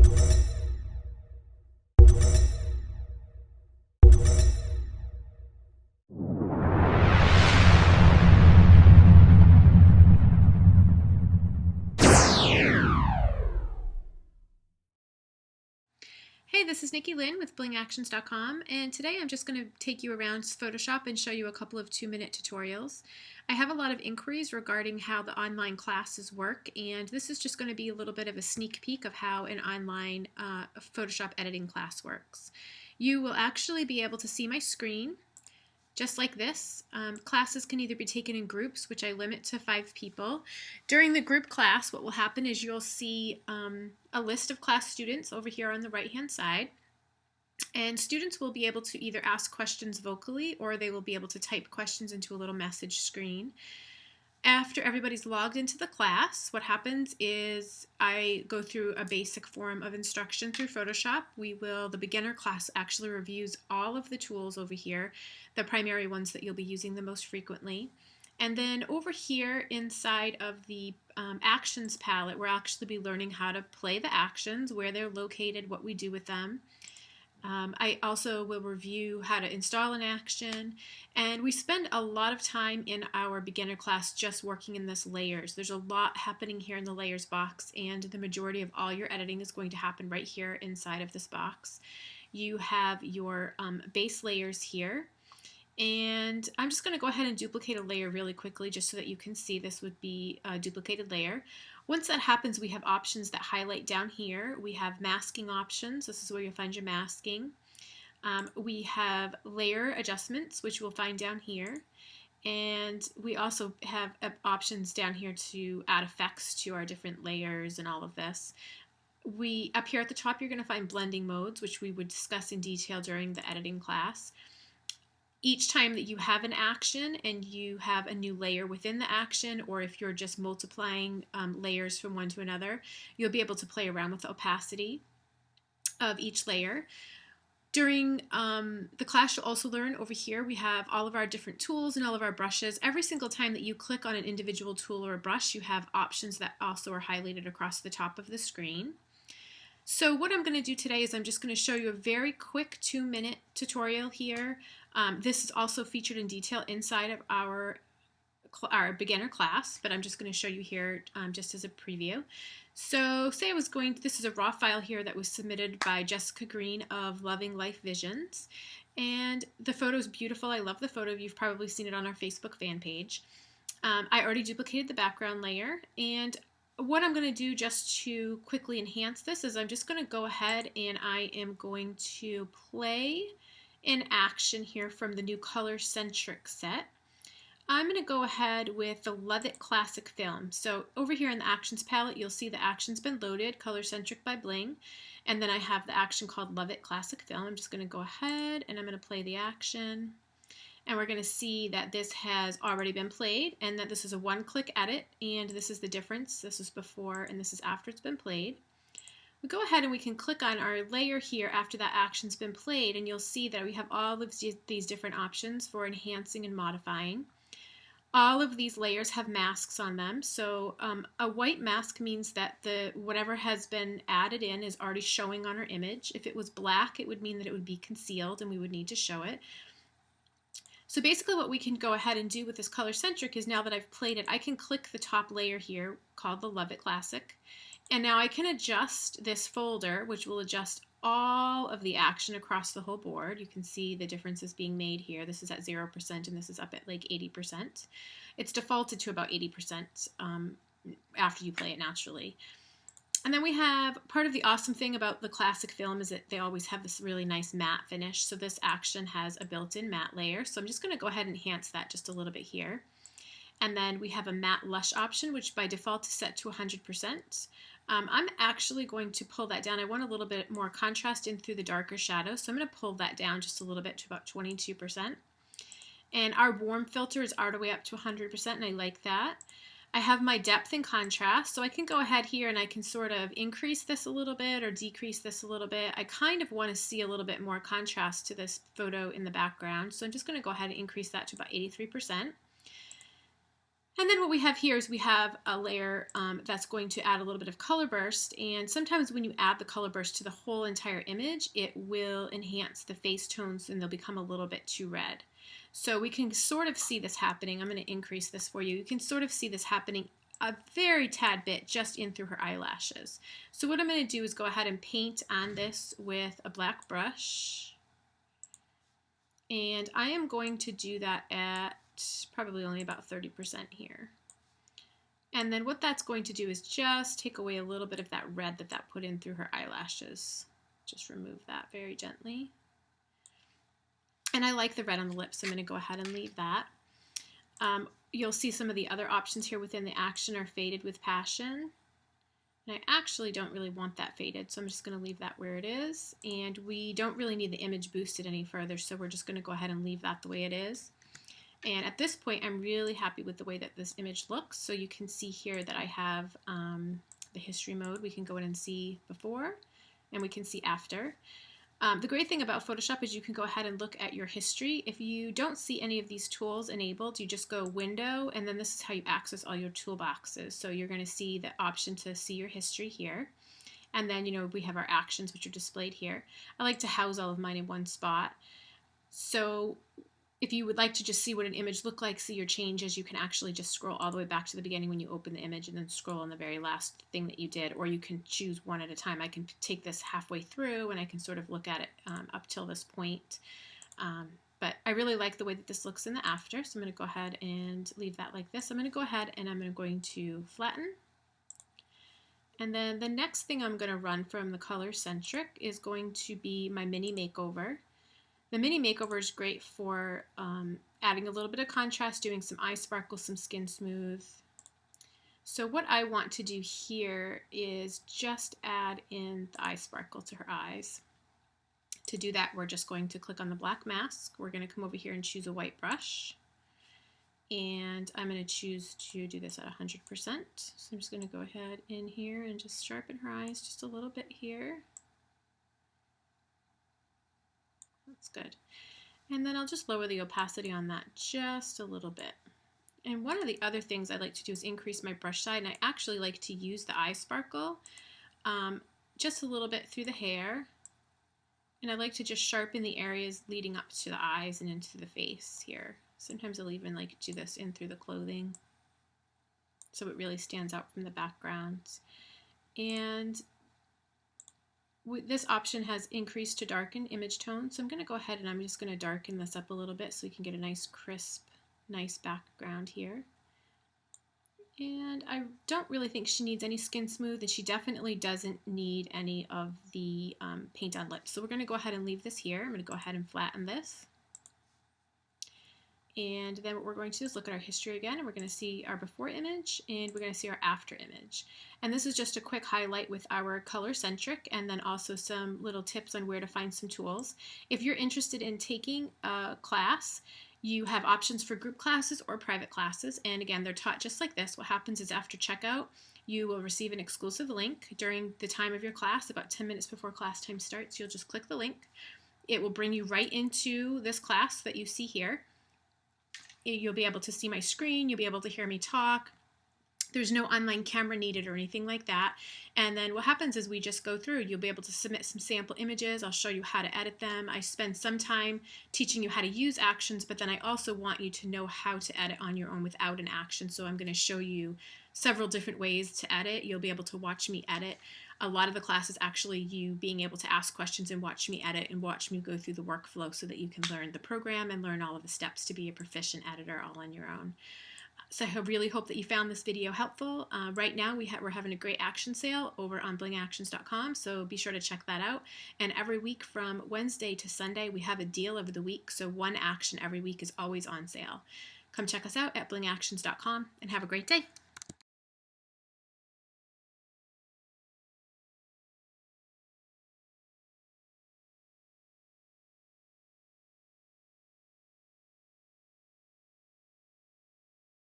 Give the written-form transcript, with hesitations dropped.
Hey, this is Nikki Lynn with blingactions.com, and today I'm just going to take you around Photoshop and show you a couple of 2-minute tutorials. I have a lot of inquiries regarding how the online classes work, and this is just going to be a little bit of a sneak peek of how an online Photoshop editing class works. You will actually be able to see my screen just like this. Classes can either be taken in groups, which I limit to 5 people. During the group class, what will happen is you'll see a list of class students over here on the right-hand side. And students will be able to either ask questions vocally or they will be able to type questions into a little message screen. After everybody's logged into the class, what happens is I go through a basic form of instruction through Photoshop. The beginner class actually reviews all of the tools over here, the primary ones that you'll be using the most frequently. And then over here inside of the actions palette, we'll actually be learning how to play the actions, where they're located, what we do with them. I also will review how to install an action, and we spend a lot of time in our beginner class just working in this layers. There's a lot happening here in the layers box, and the majority of all your editing is going to happen right here inside of this box. You have your base layers here, and I'm just going to go ahead and duplicate a layer really quickly just so that you can see this would be a duplicated layer. Once that happens, we have options that highlight down here. We have masking options. This is where you'll find your masking. We have layer adjustments, which we'll find down here. And we also have options down here to add effects to our different layers and all of this. Up here at the top, you're going to find blending modes, which we would discuss in detail during the editing class. Each time that you have an action and you have a new layer within the action, or if you're just multiplying layers from one to another, you'll be able to play around with the opacity of each layer. During the class, you'll also learn over here we have all of our different tools and all of our brushes. Every single time that you click on an individual tool or a brush, you have options that also are highlighted across the top of the screen. So what I'm going to do today is I'm just going to show you a very quick 2-minute tutorial here. This is also featured in detail inside of our beginner class, but I'm just going to show you here just as a preview. So say this is a raw file here that was submitted by Jessica Green of Loving Life Visions, and the photo is beautiful. I love the photo. You've probably seen it on our Facebook fan page. I already duplicated the background layer, and what I'm going to do just to quickly enhance this is I'm just going to go ahead and I am going to play an action here from the new Color Centric set. I'm going to go ahead with the Love It Classic Film. So over here in the Actions palette, you'll see the action's been loaded, Color Centric by Bling, and then I have the action called Love It Classic Film. I'm just going to go ahead and I'm going to play the action. And we're going to see that this has already been played and that this is a one-click edit, and this is the difference. This is before and this is after it's been played. We go ahead and we can click on our layer here after that action's been played, and you'll see that we have all of these different options for enhancing and modifying. All of these layers have masks on them. So a white mask means that whatever has been added in is already showing on our image. If it was black, it would mean that it would be concealed and we would need to show it. So basically what we can go ahead and do with this Color Centric is, now that I've played it, I can click the top layer here called the Love It Classic, and now I can adjust this folder, which will adjust all of the action across the whole board. You can see the differences being made here. This is at 0% and this is up at like 80%. It's defaulted to about 80% after you play it naturally. And then we have, part of the awesome thing about the classic film is that they always have this really nice matte finish. So this action has a built-in matte layer. So I'm just going to go ahead and enhance that just a little bit here. And then we have a matte lush option, which by default is set to 100%. I'm actually going to pull that down. I want a little bit more contrast in through the darker shadows, so I'm going to pull that down just a little bit to about 22%. And our warm filter is all the way up to 100%, and I like that. I have my depth and contrast, so I can go ahead here and I can sort of increase this a little bit or decrease this a little bit. I kind of want to see a little bit more contrast to this photo in the background, so I'm just going to go ahead and increase that to about 83%. And then what we have here is we have a layer that's going to add a little bit of color burst, and sometimes when you add the color burst to the whole entire image, it will enhance the face tones and they'll become a little bit too red. So we can sort of see this happening. I'm going to increase this for you. You can sort of see this happening a very tad bit just in through her eyelashes. So what I'm going to do is go ahead and paint on this with a black brush. And I am going to do that at probably only about 30% here. And then what that's going to do is just take away a little bit of that red that put in through her eyelashes. Just remove that very gently. And I like the red on the lips, so I'm going to go ahead and leave that. You'll see some of the other options here within the action are faded with passion. And I actually don't really want that faded, so I'm just going to leave that where it is. And we don't really need the image boosted any further, so we're just going to go ahead and leave that the way it is. And at this point, I'm really happy with the way that this image looks. So you can see here that I have the history mode. We can go in and see before, and we can see after. The great thing about Photoshop is you can go ahead and look at your history. If you don't see any of these tools enabled, you just go Window, and then this is how you access all your toolboxes. So you're going to see the option to see your history here. And then, we have our actions, which are displayed here. I like to house all of mine in one spot. So if you would like to just see what an image looked like, see your changes, you can actually just scroll all the way back to the beginning when you open the image and then scroll on the very last thing that you did, or you can choose one at a time. I can take this halfway through and I can sort of look at it up till this point. But I really like the way that this looks in the after, so I'm going to go ahead and leave that like this. I'm going to go ahead and I'm going to flatten. And then the next thing I'm going to run from the Color Centric is going to be my mini makeover. The mini makeover is great for adding a little bit of contrast, doing some eye sparkle, some skin smooth. So what I want to do here is just add in the eye sparkle to her eyes. To do that, we're just going to click on the black mask. We're going to come over here and choose a white brush. And I'm going to choose to do this at 100%. So I'm just going to go ahead in here and just sharpen her eyes just a little bit here. That's good. And then I'll just lower the opacity on that just a little bit. And one of the other things I like to do is increase my brush side, and I actually like to use the eye sparkle just a little bit through the hair. And I like to just sharpen the areas leading up to the eyes and into the face here. Sometimes I'll even like do this in through the clothing so it really stands out from the background. And this option has increased to darken image tone, so I'm going to go ahead and I'm just going to darken this up a little bit so we can get a nice crisp, nice background here. And I don't really think she needs any skin smooth, and she definitely doesn't need any of the paint on lips. So we're going to go ahead and leave this here. I'm going to go ahead and flatten this. And then what we're going to do is look at our history again, and we're going to see our before image, and we're going to see our after image. And this is just a quick highlight with our Color Centric, and then also some little tips on where to find some tools. If you're interested in taking a class, you have options for group classes or private classes, and again, they're taught just like this. What happens is after checkout, you will receive an exclusive link during the time of your class. About 10 minutes before class time starts, you'll just click the link. It will bring you right into this class that you see here. You'll be able to see my screen, you'll be able to hear me talk. There's no online camera needed or anything like that. And then what happens is we just go through. You'll be able to submit some sample images. I'll show you how to edit them. I spend some time teaching you how to use actions, but then I also want you to know how to edit on your own without an action. So I'm going to show you several different ways to edit. You'll be able to watch me edit. A lot of the class is actually you being able to ask questions and watch me edit and watch me go through the workflow so that you can learn the program and learn all of the steps to be a proficient editor all on your own. So I really hope that you found this video helpful. Right now we're having a great action sale over on blingactions.com, so be sure to check that out. And every week from Wednesday to Sunday we have a deal of the week, so one action every week is always on sale. Come check us out at blingactions.com and have a great day.